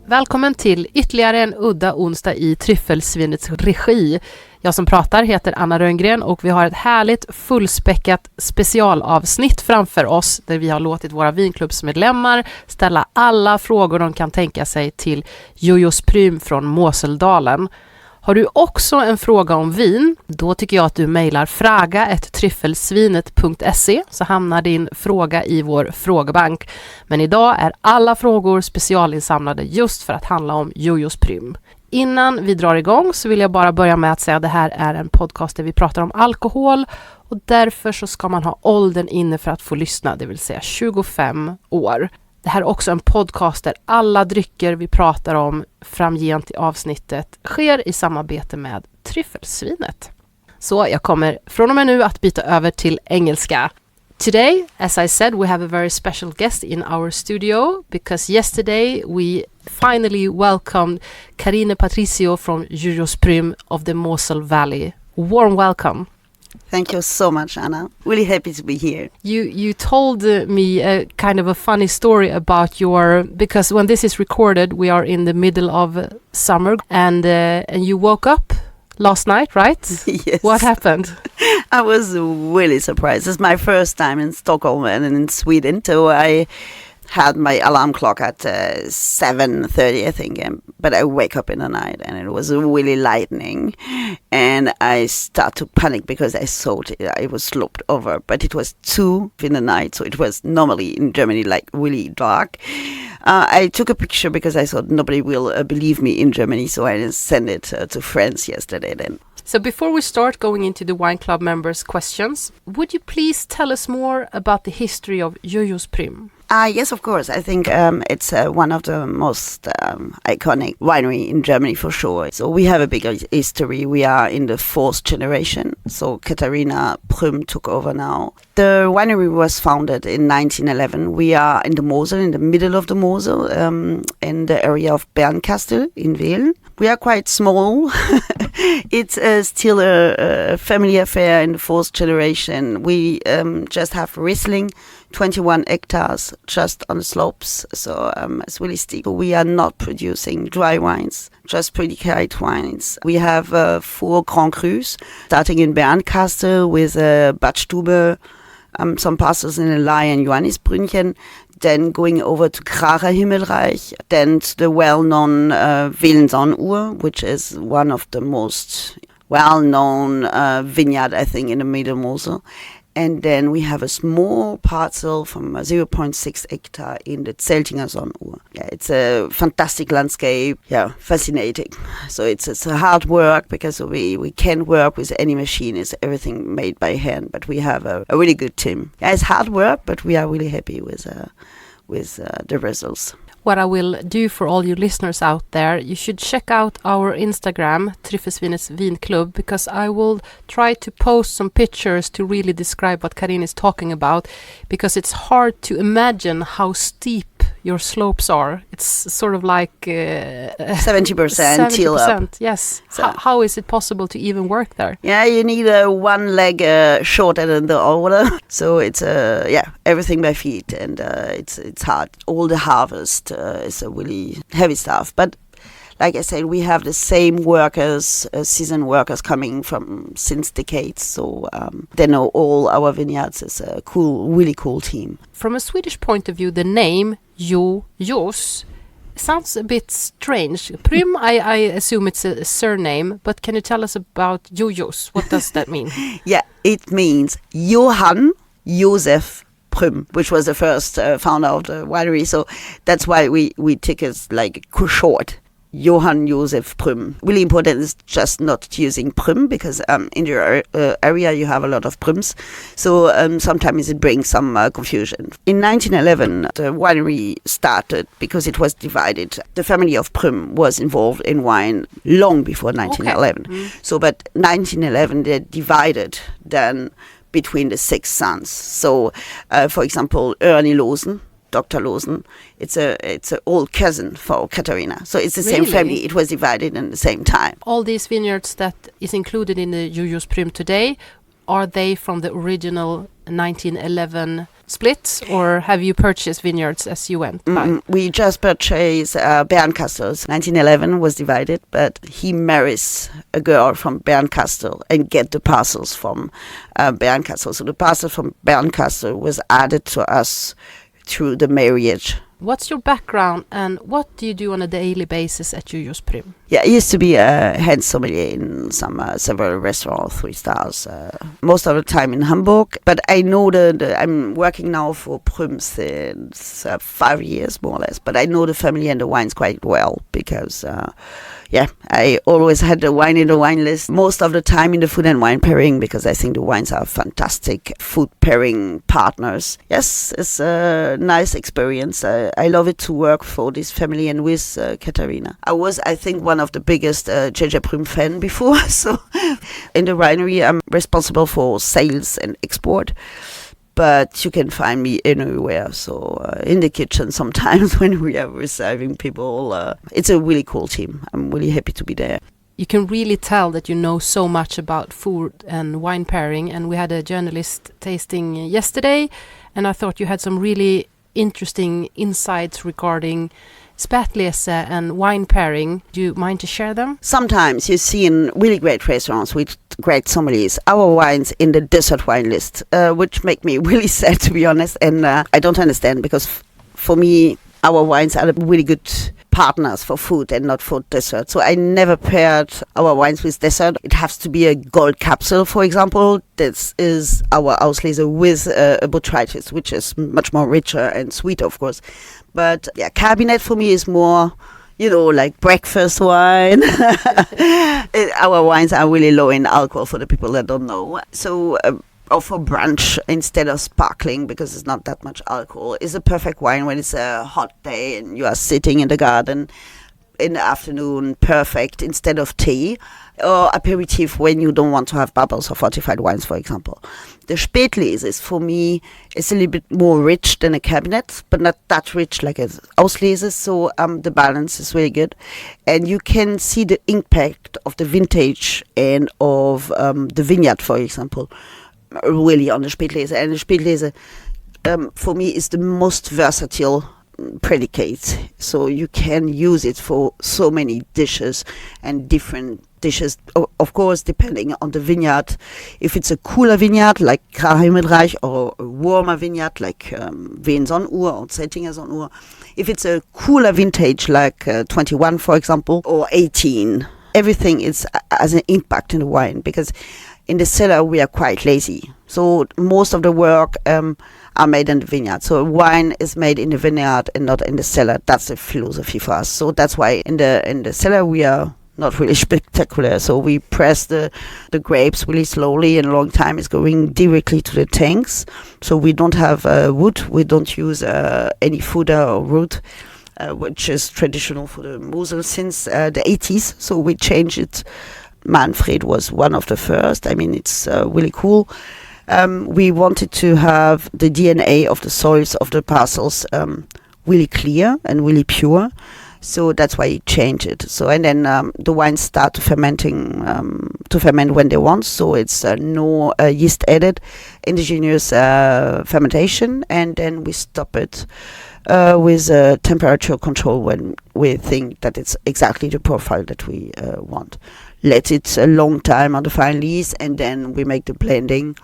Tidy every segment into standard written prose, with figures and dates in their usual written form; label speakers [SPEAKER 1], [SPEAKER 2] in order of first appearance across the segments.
[SPEAKER 1] Välkommen till ytterligare en udda onsdag i Tryffelsvinets regi. Jag som pratar heter Anna Rönngren och vi har ett härligt fullspäckat specialavsnitt framför oss där vi har låtit våra vinklubbsmedlemmar ställa alla frågor de kan tänka sig till Prüm från Moseldalen. Har du också en fråga om vin, då tycker jag att du mejlar fråga@tryffelsvinet.se så hamnar din fråga i vår frågebank. Men idag är alla frågor specialinsamlade just för att handla om Prüm. Innan vi drar igång så vill jag bara börja med att säga att det här är en podcast där vi pratar om alkohol och därför så ska man ha åldern inne för att få lyssna, det vill säga 25 år. Det här är också en podcast där alla drycker vi pratar om framgent i avsnittet sker i samarbete med Tryffelsvinet. Så jag kommer från och med nu att byta över till engelska. Today, as I said, we have a very special guest in our studio because yesterday we finally welcomed Carine Patricio from Prüm of the Mosel Valley. Warm welcome.
[SPEAKER 2] Thank you so much, Anna. Really happy to be here.
[SPEAKER 1] You told me a kind of a funny story about because when this is recorded, we are in the middle of summer and you woke up last night, right?
[SPEAKER 2] Yes.
[SPEAKER 1] What happened?
[SPEAKER 2] I was really surprised. It's my first time in Stockholm and in Sweden, so I had my alarm clock at 7:30, I think, but I wake up in the night and it was really lightning and I start to panic because I thought it was sloped over, but it was 2 in the night, so it was normally in Germany like really dark. I took a picture because I thought nobody will believe me in Germany, so I sent it to friends yesterday then.
[SPEAKER 1] So before we start going into the Wine Club members' questions, would you please tell us more about the history of Prüm?
[SPEAKER 2] Yes, of course. I think it's one of the most iconic winery in Germany for sure. So we have a big history. We are in the 4th generation. So Katharina Prüms took over now. The winery was founded in 1911. We are in the Mosel, in the middle of the Mosel, in the area of Bernkastel in Wählen. We are quite small. It's still a family affair in the 4th generation. We just have Riesling, 21 hectares just on the slopes, so it's really steep. We are not producing dry wines, just pretty white wines. We have 4 Grand Crus, starting in Bernkastel with Badstube, some parcels in Ley and Johannisbrünnchen, then going over to Kracher Himmelreich, then to the well-known Wählen-Sonnenuhr, which is one of the most well-known vineyard, I think, in the Middle Mosel. And then we have a small parcel from 0.6 hectare in the Zeltinger Sonnenuhr. Yeah, it's a fantastic landscape. Yeah, fascinating. So it's a hard work because we can't work with any machine. It's everything made by hand. But we have a really good team. Yeah, it's hard work, but we are really happy with the results.
[SPEAKER 1] What I will do for all you listeners out there, you should check out our Instagram, Tryffelsvinets vinklubb, because I will try to post some pictures to really describe what Carine is talking about, because it's hard to imagine how steep your slopes are. It's sort of like
[SPEAKER 2] 70% till up.
[SPEAKER 1] Yes. So. How is it possible to even work there?
[SPEAKER 2] Yeah, you need one leg shorter than the other. So it's everything by feet, and it's hard. All the harvest is a really heavy stuff, but. Like I said, we have the same workers, season workers coming from since decades. So they know all our vineyards. It's a really cool team.
[SPEAKER 1] From a Swedish point of view, the name Görs sounds a bit strange. Prüm, I assume it's a surname, but can you tell us about Görs? What does that mean?
[SPEAKER 2] Yeah, it means Johann Josef Prüm, which was the first founder of the winery. So that's why we take it like short. Johann Josef Prüm. Really important is just not using Prüm because in your area you have a lot of Prüms. So sometimes it brings some confusion. In 1911, the winery started because it was divided. The family of Prüm was involved in wine long before 1911. Okay. So, but 1911 they divided then between the 6 sons. So, for example, Ernie Losen, Dr. Losen, it's a old cousin for Katharina. So it's the same family. It was divided in the same time.
[SPEAKER 1] All these vineyards that is included in the Prüm today, are they from the original 1911 split, or have you purchased vineyards as you went by?
[SPEAKER 2] We just purchased Bernkastel. 1911 was divided, but he marries a girl from Bernkastel and get the parcels from Bernkastel. So the parcel from Bernkastel was added to us through the marriage.
[SPEAKER 1] What's your background and what do you do on a daily basis at Prüm?
[SPEAKER 2] Yeah, I used to be a head sommelier in several restaurants, 3 stars, most of the time in Hamburg. But I know that I'm working now for Prüm since 5 years, more or less. But I know the family and the wines quite well because, I always had the wine in the wine list most of the time in the food and wine pairing because I think the wines are fantastic food pairing partners. Yes, it's a nice experience. I love it to work for this family and with Katharina. I was, I think, one of the biggest Prüm fan before. So in the winery, I'm responsible for sales and export. But you can find me anywhere. So in the kitchen sometimes when we are serving people. It's a really cool team. I'm really happy to be there.
[SPEAKER 1] You can really tell that you know so much about food and wine pairing. And we had a journalist tasting yesterday. And I thought you had some really interesting insights regarding Spätleses and wine pairing. Do you mind to share them?
[SPEAKER 2] Sometimes you see in really great restaurants with great sommeliers our wines in the dessert wine list, which make me really sad, to be honest. And I don't understand because for me, our wines are really good partners for food and not for dessert. So I never paired our wines with dessert. It has to be a gold capsule, for example. This is our Ausleses with a botrytis, which is much more richer and sweet, of course. But yeah, Kabinetts for me is more, like breakfast wine. Our wines are really low in alcohol for the people that don't know. So, or for brunch instead of sparkling because it's not that much alcohol. It's a perfect wine when it's a hot day and you are sitting in the garden in the afternoon, perfect, instead of tea. Or aperitif when you don't want to have bubbles or fortified wines, for example. The Spätleses, for me, is a little bit more rich than a Kabinetts, but not that rich like an Ausleses, so the balance is really good. And you can see the impact of the vintage and of the vineyard, for example, really on the Spätlese. And the Spätlese, for me, is the most versatile predicate. So you can use it for so many dishes and different dishes, of course, depending on the vineyard. If it's a cooler vineyard like Himmelreich or a warmer vineyard like Wien-Sonnenuhr or Zeitinger-Sonnenuhr, if it's a cooler vintage like 21, for example, or 18, everything has an impact in the wine because in the cellar we are quite lazy. So most of the work are made in the vineyard. So wine is made in the vineyard and not in the cellar. That's the philosophy for us. So that's why in the cellar we are not really spectacular. So we press the grapes really slowly and a long time. It's going directly to the tanks. So we don't have wood. We don't use any fodder or root, which is traditional for the Mosel since the 80s. So we changed it. Manfred was one of the first. I mean, it's really cool. We wanted to have the DNA of the soils of the parcels really clear and really pure. So that's why he changed it. So and then the wines start to ferment when they want. So it's no yeast added, indigenous fermentation, and then we stop it with temperature control when we think that it's exactly the profile that we want. Let it a long time on the fine lees, and then we make the blending,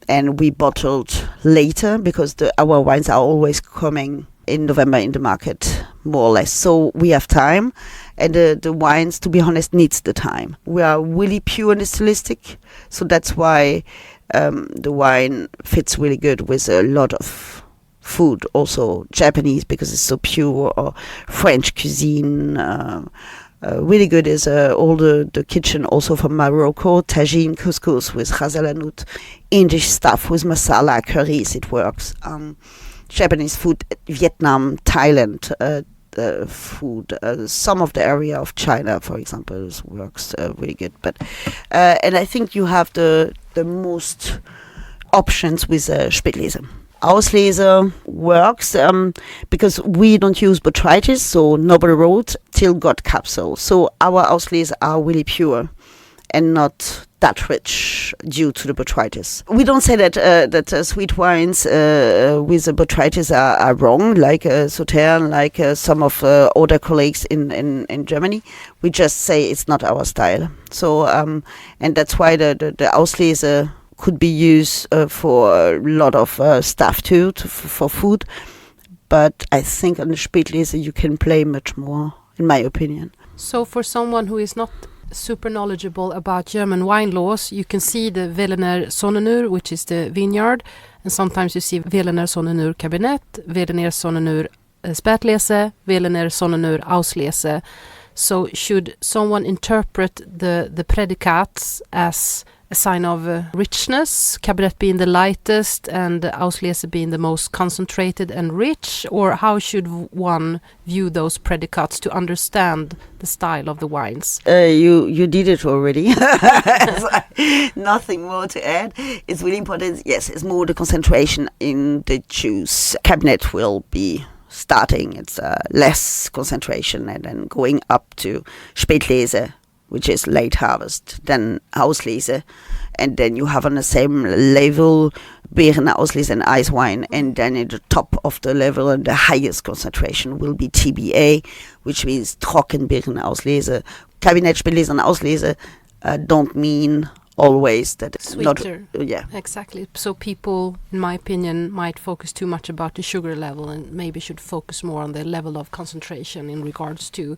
[SPEAKER 2] and we bottled later because our wines are always coming in November in the market, more or less. So we have time, and the wines, to be honest, needs the time. We are really pure in the stylistic, so that's why the wine fits really good with a lot of food, also Japanese because it's so pure, or French cuisine. Really good is all the kitchen also from Morocco, tagine, couscous with ras el hanout, Indish stuff with masala, curries, it works. Japanese food, Vietnam, Thailand food, some of the area of China, for example, works really good. But and I think you have the most options with Spätlese. Auslese works because we don't use botrytis, so noble road till gold capsule. So our Auslese are really pure and not that rich due to the botrytis. We don't say that sweet wines with the botrytis are wrong, like Sauternes, like some of other colleagues in Germany. We just say it's not our style. So and that's why the Ausleses could be used for a lot of stuff too, for food. But I think on the Spätlese you can play much more, in my opinion.
[SPEAKER 1] So for someone who is not super knowledgeable about German wine laws, you can see the Veltliner Sonnenur, which is the vineyard, and sometimes you see Veltliner Sonnenur Kabinetts, Veltliner Sonnenur Spätleses, Veltliner Sonnenur Ausleses. So should someone interpret the predicates as a sign of richness, Kabinett being the lightest and Ausleses being the most concentrated and rich, or how should one view those predicates to understand the style of the wines?
[SPEAKER 2] You did it already. Nothing more to add. It's really important. Yes, it's more the concentration in the juice. Kabinett will be starting. It's less concentration and then going up to Spätlese, which is late harvest, then Ausleses, and then you have on the same level Beeren, Ausleses and ice wine, and then at the top of the level and the highest concentration will be TBA, which means Trockenbeeren Ausleses. Kabinett, Spätlese and Ausleses don't mean always that it's
[SPEAKER 1] sweeter.
[SPEAKER 2] Not, yeah,
[SPEAKER 1] exactly. So people, in my opinion, might focus too much about the sugar level and maybe should focus more on the level of concentration in regards to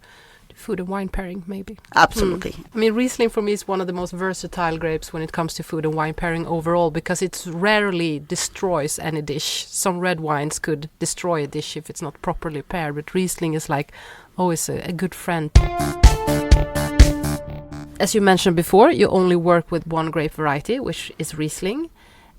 [SPEAKER 1] food and wine pairing, maybe.
[SPEAKER 2] Absolutely.
[SPEAKER 1] I mean, Riesling for me is one of the most versatile grapes when it comes to food and wine pairing overall, because it rarely destroys any dish. Some red wines could destroy a dish if it's not properly paired, but Riesling is like always a good friend. As you mentioned before, you only work with one grape variety, which is Riesling.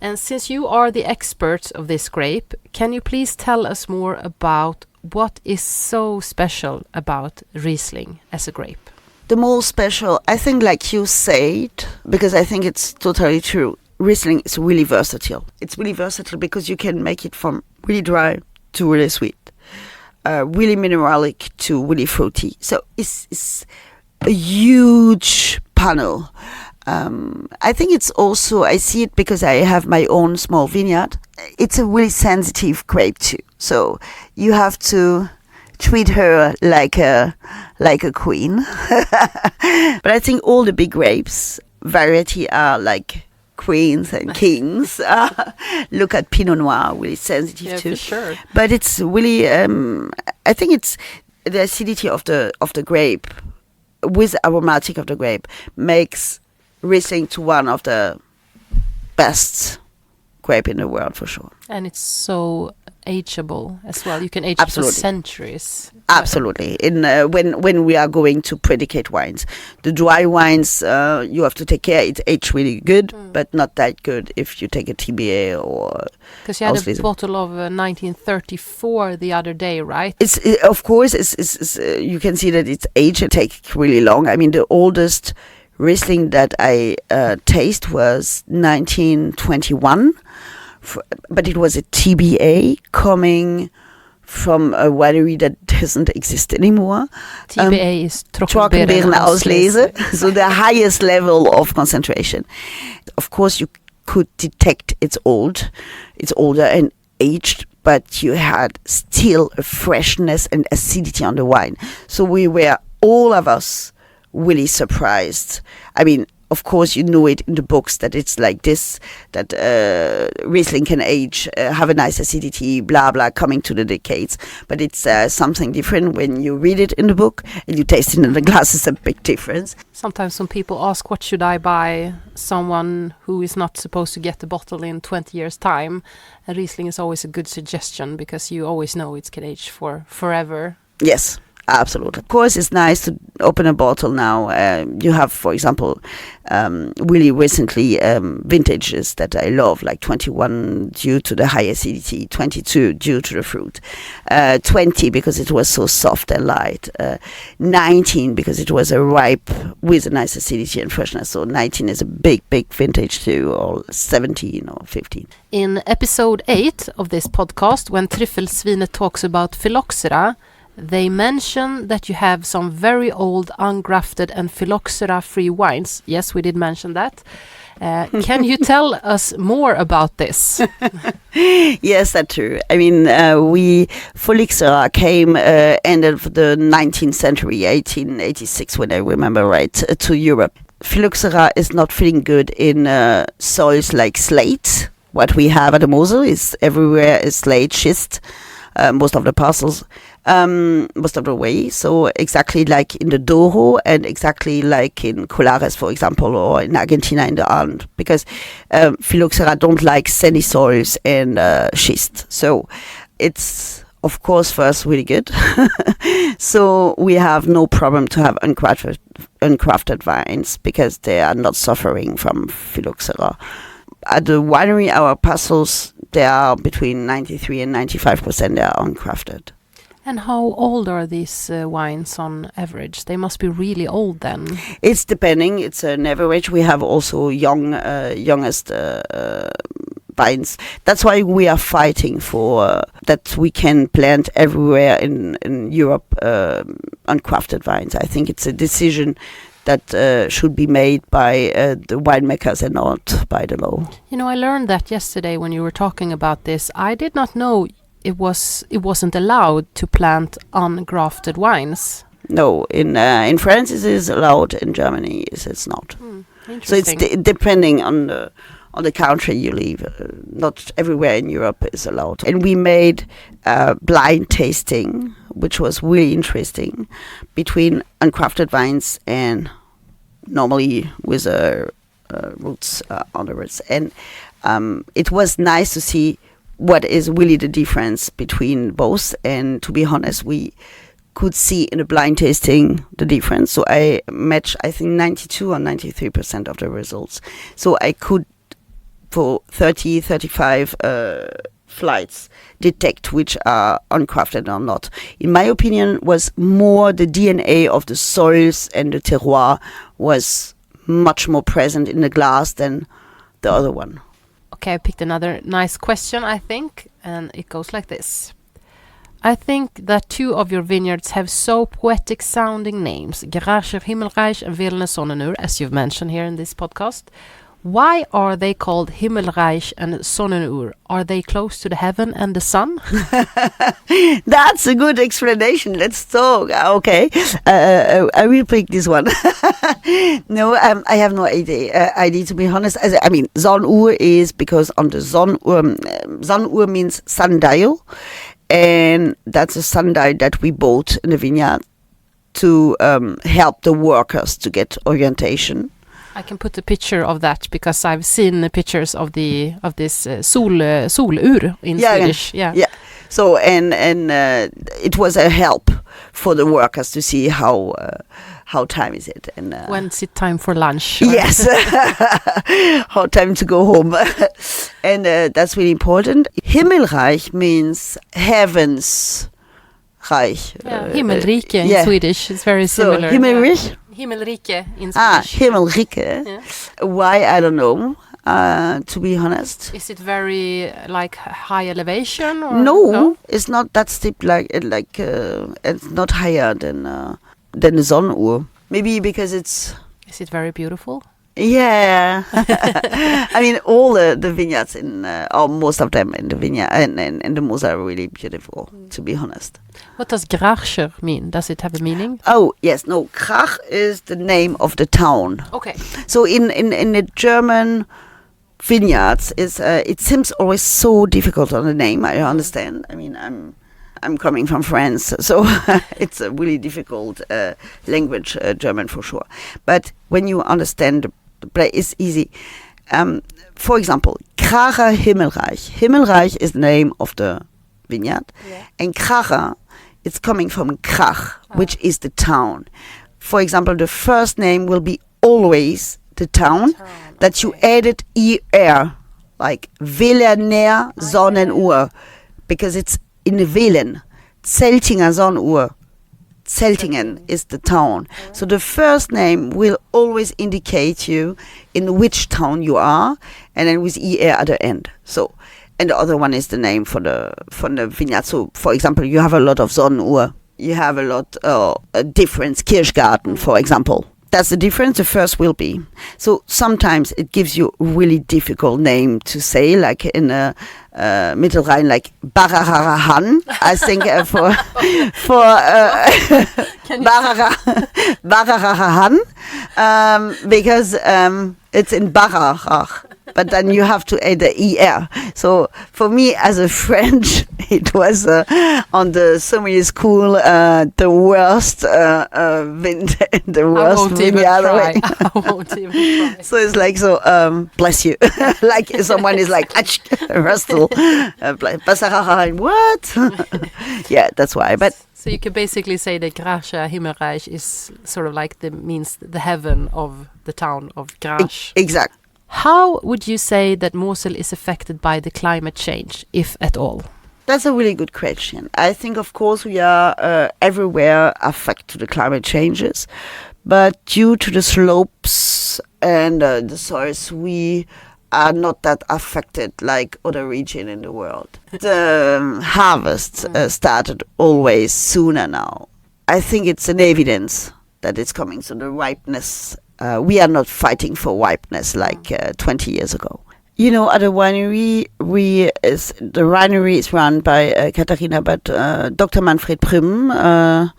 [SPEAKER 1] And since you are the experts of this grape, can you please tell us more about what is so special about Riesling as a grape?
[SPEAKER 2] The most special, I think, like you said, because I think it's totally true, Riesling is really versatile. It's really versatile because you can make it from really dry to really sweet, really mineralic to really fruity. So it's a huge panel. I think it's also, I see it because I have my own small vineyard. It's a really sensitive grape too. So you have to treat her like a queen. But I think all the big grapes variety are like queens and kings. Look at Pinot Noir, really sensitive too.
[SPEAKER 1] For sure.
[SPEAKER 2] But it's really, I think it's the acidity of the grape with aromatic of the grape makes Riesling to one of the best grape in the world for sure.
[SPEAKER 1] And it's so ageable as well. You can age it for centuries.
[SPEAKER 2] Absolutely. In when we are going to predicate wines, the dry wines you have to take care. It's aged really good, but not that good if you take a TBA or.
[SPEAKER 1] Because you had a bottle of 1934 the other day, right?
[SPEAKER 2] Of course it's you can see that it's aged. It takes really long. I mean, the oldest Riesling that I taste was 1921. But it was a TBA coming from a winery that doesn't exist anymore.
[SPEAKER 1] TBA is
[SPEAKER 2] Trockenbeeren Ausleses, so the highest level of concentration. Of course, you could detect it's older and aged, but you had still a freshness and acidity on the wine. So we were, all of us, really surprised. I mean, of course, you know it in the books that it's like this, that Riesling can age, have a nice acidity, blah, blah, coming to the decades. But it's something different when you read it in the book and you taste it in the glass. It's a big difference.
[SPEAKER 1] Sometimes when people ask, what should I buy someone who is not supposed to get the bottle in 20 years' time? And Riesling is always a good suggestion because you always know it can age for forever.
[SPEAKER 2] Yes. Absolutely. Of course, it's nice to open a bottle now. You have, for example, really recently vintages that I love, like 21 due to the high acidity, 22 due to the fruit, 20 because it was so soft and light, 19 because it was a ripe with a nice acidity and freshness. So 19 is a big vintage too, or 17 or 15.
[SPEAKER 1] In episode 8 of this podcast, when Tryffelsvinet talks about phylloxera, They mention that you have some very old ungrafted and phylloxera-free wines. Yes, we did mention that. Can you tell us more about this?
[SPEAKER 2] Yes, that's true. I mean, phylloxera came end of the 19th century, 1886, when I remember right, to Europe. Phylloxera is not feeling good in soils like slate. What we have at the Mosel is everywhere is slate, schist, most of the parcels, most of the way. So exactly like in the Douro and exactly like in Colares, for example, or in Argentina in the Andes, because phylloxera don't like sandy soils and schist. So it's, of course, for us really good. So we have no problem to have uncrafted vines because they are not suffering from phylloxera. At the winery, our parcels, they are between 93 and 95%, they are uncrafted.
[SPEAKER 1] And how old are these wines on average? They must be really old then.
[SPEAKER 2] It's depending. It's an average. We have also youngest vines. That's why we are fighting for that we can plant everywhere in Europe uncrafted vines. I think it's a decision that should be made by the winemakers and not by the law.
[SPEAKER 1] You know, I learned that yesterday when you were talking about this. I did not know it wasn't allowed to plant ungrafted wines.
[SPEAKER 2] No, in France it is allowed. In Germany it's not. So it's depending on the country you live. Not everywhere in Europe is allowed. And we made blind tasting, which was really interesting, between uncrafted vines and normally with roots on the roots. And it was nice to see what is really the difference between both. And to be honest, we could see in the blind tasting the difference. So I matched, I think, 92 or 93% of the results. So I could, for 30, 35 flights, detect which are uncrafted or not. In my opinion, was more the DNA of the soils and the terroir was much more present in the glass than the other one.
[SPEAKER 1] Okay, I picked another nice question, I think, and it goes like this. I think that two of your vineyards have so poetic sounding names, Gräscher Himmelreich and Wilne Sonnenur, as you've mentioned here in this podcast. Why are they called Himmelreich and Sonnenur? Are they close to the heaven and the sun?
[SPEAKER 2] That's a good explanation. Let's talk. Okay. I will pick this one. No, I have no idea. To be honest. I mean, Sonnuhr is because on the Sonnuhr means sundial. And that's a sundial that we bought in the vineyard to help the workers to get orientation.
[SPEAKER 1] I can put a picture of that because I've seen the pictures of this solur in Swedish. Yeah.
[SPEAKER 2] So and it was a help for the workers to see how time is it and
[SPEAKER 1] when's it time for lunch?
[SPEAKER 2] Yes, how time to go home, and that's really important. Himmelreich means heavens Reich.
[SPEAKER 1] Yeah, Himmelrike in Swedish. It's very similar.
[SPEAKER 2] So Himmelreich.
[SPEAKER 1] Himmelrike in Swedish.
[SPEAKER 2] Himmelrike. Yeah. Why? I don't know. To be honest.
[SPEAKER 1] Is it very like high elevation? Or
[SPEAKER 2] no, it's not that steep. It's not higher than the Sonnuhr. Maybe because it's.
[SPEAKER 1] Is it very beautiful?
[SPEAKER 2] Yeah. I mean, all the vineyards or most of them in the vineyard and the Mosel are really beautiful, to be honest.
[SPEAKER 1] What does Gräscher mean? Does it have a meaning?
[SPEAKER 2] Oh, yes. No, Grach is the name of the town.
[SPEAKER 1] Okay.
[SPEAKER 2] So in the German vineyards, it seems always so difficult on the name, I understand. I mean, I'm coming from France, so it's a really difficult language, German for sure. But when you understand the place, it's easy. For example, Gräscher Himmelreich. Himmelreich is the name of the vineyard, and Gräscher, it's coming from Grach, which is the town. For example, the first name will be always the town that you added er, like Wilner Sonnenuhr, because it's in the Willen. Zeltinger Sonnenuhr. Zeltingen is the town. So the first name will always indicate you in which town you are, and then with er at the end. So, and the other one is the name for the vineyard. So, for example, you have a lot of Sonnenuhr you have a lot of difference. Kirschgarten, for example. That's the difference. The first will be. So sometimes it gives you a really difficult name to say, like in Mittelrhein, like Bararahan. I think for Bararahan, because it's in Bararach. But then you have to add the ER. So for me, as a French, it was on the sommelier school the worst the worst
[SPEAKER 1] I won't even try.
[SPEAKER 2] So it's like, so bless you. Like someone is like Russell, what? Yeah, that's why. But
[SPEAKER 1] so you could basically say that Gräsche Himmelreich is sort of like means the heaven of the town of Gräsche.
[SPEAKER 2] Exactly.
[SPEAKER 1] How would you say that Mosel is affected by the climate change, if at all?
[SPEAKER 2] That's a really good question. I think, of course, we are everywhere affected to the climate changes, but due to the slopes and the soils, we are not that affected like other regions in the world. The harvest started always sooner now. I think it's an evidence that it's coming. So the ripeness, we are not fighting for ripeness like 20 years ago. You know, at the winery, the winery is run by Katharina, but Dr. Manfred Prüm,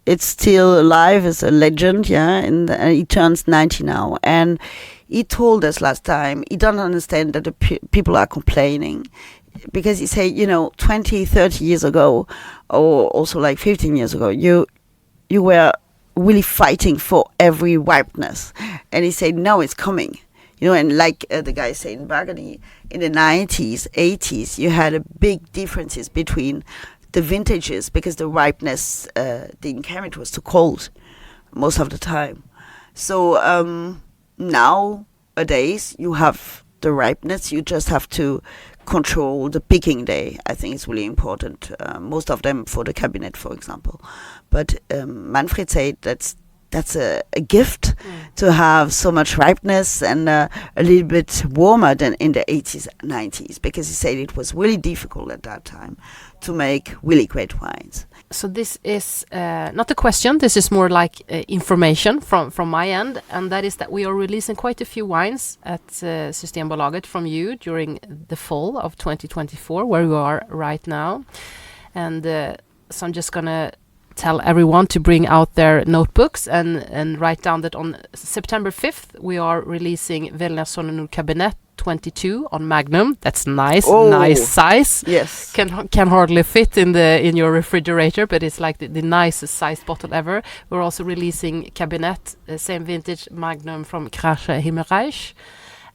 [SPEAKER 2] it's still alive as a legend, yeah, and he turns 90 now. And he told us last time, he don't understand that the people are complaining, because he said, 20, 30 years ago, or also like 15 years ago, you were really fighting for every ripeness. And he said, no, it's coming. And like the guy said in Burgundy, in the 90s, 80s, you had a big differences between the vintages because the ripeness didn't carry, it was too cold most of the time. So nowadays you have the ripeness, you just have to control the picking day. I think it's really important. Most of them for the Kabinetts, for example. But Manfred said that's a gift to have so much ripeness and a little bit warmer than in the 80s, 90s, because he said it was really difficult at that time to make really great wines.
[SPEAKER 1] So this is not a question, this is more like information from my end, and that is that we are releasing quite a few wines at Systembolaget from you during the fall of 2024, where we are right now. And so I'm just going to tell everyone to bring out their notebooks and write down that on September 5th we are releasing Kabinetts 22 on Magnum. That's nice, nice size.
[SPEAKER 2] Yes,
[SPEAKER 1] can hardly fit in your refrigerator, but it's like the nicest sized bottle ever. We're also releasing Kabinetts, same vintage Magnum from Gräsche Himmelreich.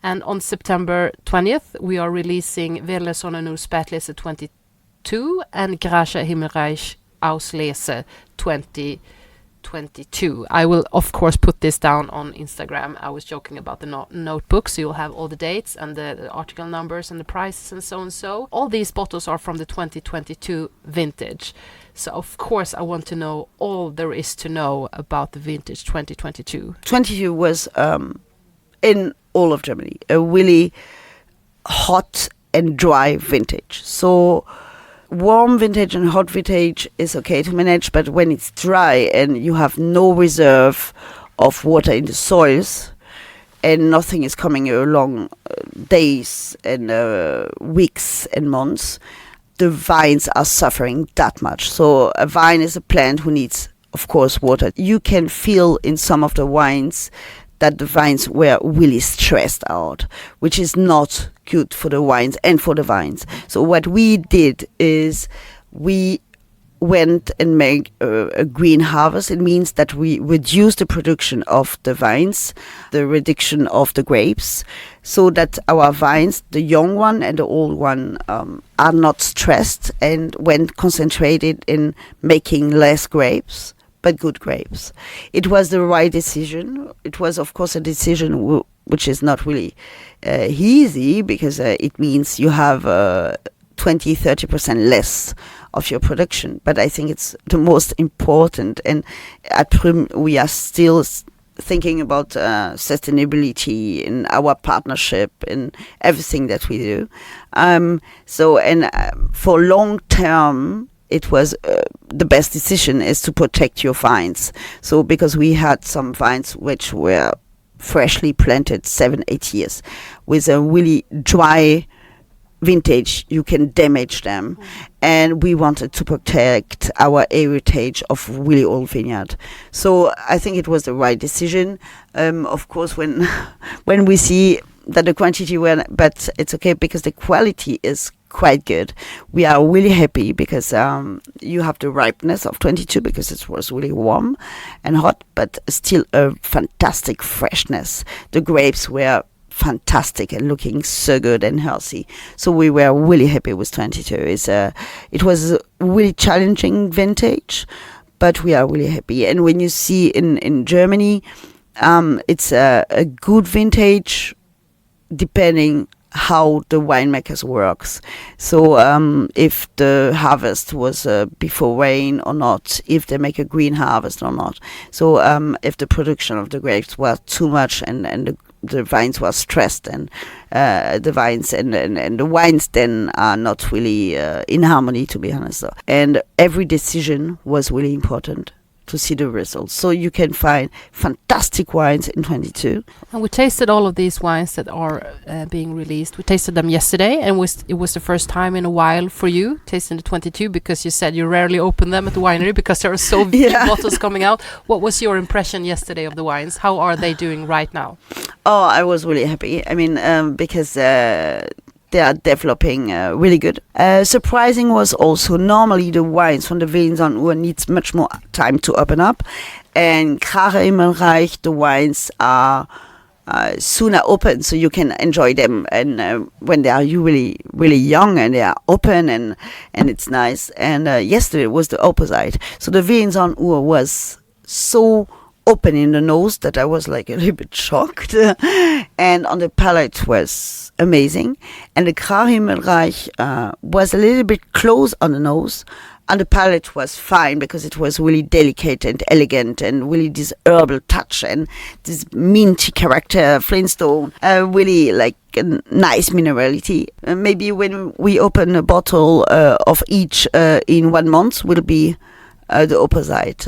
[SPEAKER 1] And on September 20th we are releasing Spätleses 22 and Gräsche Himmelreich Ausleses 2022. I will of course put this down on Instagram. I was joking about the notebook, so you'll have all the dates and the article numbers and the prices and so and so. All these bottles are from the 2022 vintage. So of course I want to know all there is to know about the vintage 2022.
[SPEAKER 2] 22 was in all of Germany a really hot and dry vintage. So warm vintage and hot vintage is okay to manage, but when it's dry and you have no reserve of water in the soils and nothing is coming along days and weeks and months, the vines are suffering that much. So a vine is a plant who needs, of course, water. You can feel in some of the wines that the vines were really stressed out, which is not good for the wines and for the vines. So what we did is we went and made a green harvest. It means that we reduce the production of the vines, the reduction of the grapes, so that our vines, the young one and the old one, are not stressed and went concentrated in making less grapes, but good grapes. It was the right decision. It was, of course, a decision which is not really easy, because it means you have 20-30% less of your production. But I think it's the most important. And at Prüm, we are still thinking about sustainability in our partnership and everything that we do. For long term, it was the best decision is to protect your vines. So because we had some vines which were freshly planted 7-8 years with a really dry vintage, you can damage them. And we wanted to protect our heritage of really old vineyard. So I think it was the right decision. Of course, when we see that the quantity but it's okay because the quality is quite good. We are really happy because you have the ripeness of 22 because it was really warm and hot, but still a fantastic freshness. The grapes were fantastic and looking so good and healthy. So we were really happy with 22. It was a really challenging vintage, but we are really happy. And when you see in Germany, it's a good vintage depending how the winemakers works. So if the harvest was before rain or not, if they make a green harvest or not. So if the production of the grapes was too much and the vines were stressed and the vines and the wines then are not really in harmony, to be honest. And every decision was really important to see the results. So you can find fantastic wines in 22.
[SPEAKER 1] And we tasted all of these wines that are being released. We tasted them yesterday, and it was the first time in a while for you tasting the 22, because you said you rarely open them at the winery because there are so few bottles coming out. What was your impression yesterday of the wines? How are they doing right now?
[SPEAKER 2] Oh, I was really happy. I mean, because they are developing really good. Surprising was also normally the wines from the Vins on Ur needs much more time to open up, and Himmelreich, the wines are sooner open, so you can enjoy them. And when they are really really young and they are open and it's nice. And yesterday was the opposite. So the Vins on Ur was so open in the nose that I was like a little bit shocked, and on the palate was amazing. And the Himmelreich was a little bit close on the nose, and the palate was fine because it was really delicate and elegant and really this herbal touch and this minty character, Flintstone, really like a nice minerality. Maybe when we open a bottle of each in 1 month will be the opposite.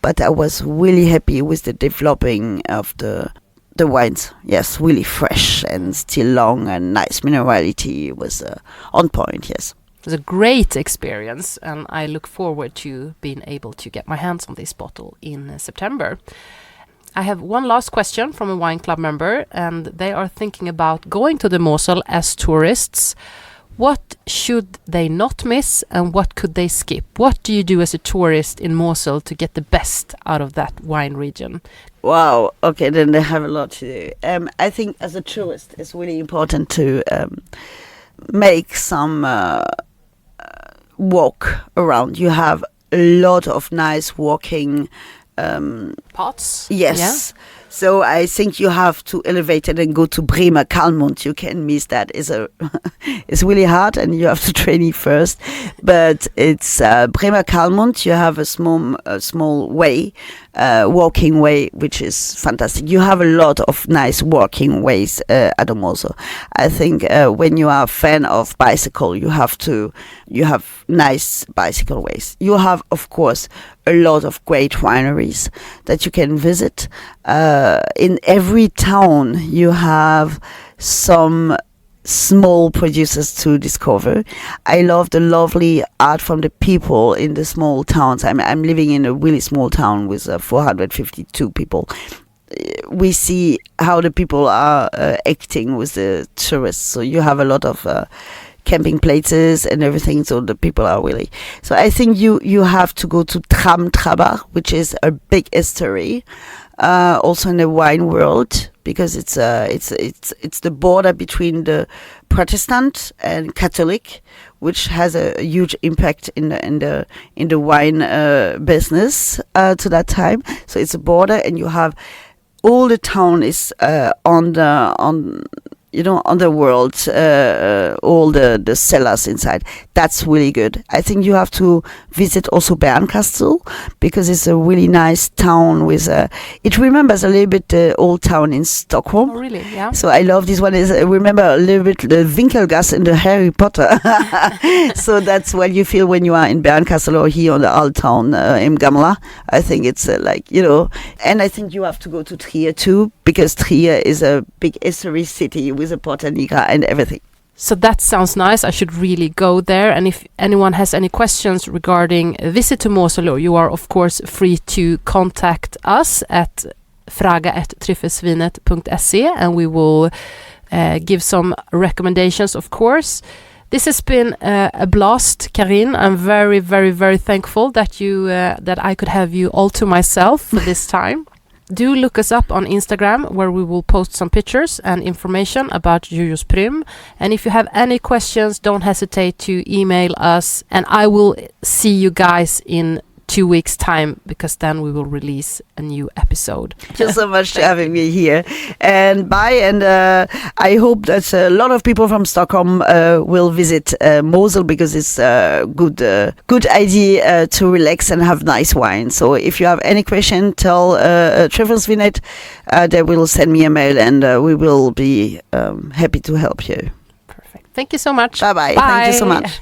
[SPEAKER 2] But I was really happy with the developing of the wines. Yes, really fresh and still long and nice minerality was on point, yes.
[SPEAKER 1] It was a great experience, and I look forward to being able to get my hands on this bottle in September. I have one last question from a wine club member, and they are thinking about going to the Mosel as tourists. What should they not miss, and what could they skip? What do you do as a tourist in Mosel to get the best out of that wine region?
[SPEAKER 2] Wow, okay, then they have a lot to do. I think as a tourist, it's really important to make some walk around. You have a lot of nice walking
[SPEAKER 1] pots.
[SPEAKER 2] Yes.
[SPEAKER 1] Yeah.
[SPEAKER 2] So I think you have to elevate it and go to Bremer Kalmund. You can miss that. It's really hard and you have to train it first. But it's Bremer Kalmund. You have a small way, walking way, which is fantastic. You have a lot of nice walking ways at the Mosel. I think when you are a fan of bicycle, you have nice bicycle ways. You have, of course, a lot of great wineries that you can visit. In every town, you have some small producers to discover. I love the lovely art from the people in the small towns. I'm living in a really small town with 452 people. We see how the people are acting with the tourists. So you have a lot of camping places and everything, so the people are really. So I think you have to go to Trabach, which is a big history, also in the wine world, because it's the border between the Protestant and Catholic, which has a huge impact in the wine business to that time. So it's a border, and you have all the town is on the world, all the cellars inside. that's really good. I think you have to visit also Bernkastel because it's a really nice town with it remembers a little bit the old town in Stockholm.
[SPEAKER 1] Oh, really? Yeah.
[SPEAKER 2] So I love this one. I remember a little bit the Winkelgasse in the Harry Potter. So that's what you feel when you are in Bernkastel or here on the old town in Gamla. I think it's and I think you have to go to Trier too because Trier is a big history city with a Porta Nigra and everything.
[SPEAKER 1] So that sounds nice. I should really go there. And if anyone has any questions regarding a visit to Moselviner, you are of course free to contact us at fråga@tryffelsvinet.se and we will give some recommendations, of course. This has been a blast, Carine. I'm very, very, very thankful that that I could have you all to myself for this time. Do look us up on Instagram where we will post some pictures and information about Prüm. And if you have any questions, don't hesitate to email us. And I will see you guys in 2 weeks' time because then we will release a new episode.
[SPEAKER 2] Thank you so much for having me here. And bye. And I hope that a lot of people from Stockholm will visit Mosel because it's a good idea to relax and have nice wine. So if you have any question, tell Tryffelsvinet. They will send me a mail and we will be happy to help you.
[SPEAKER 1] Perfect. Thank you so much.
[SPEAKER 2] Bye-bye. Thank you so much.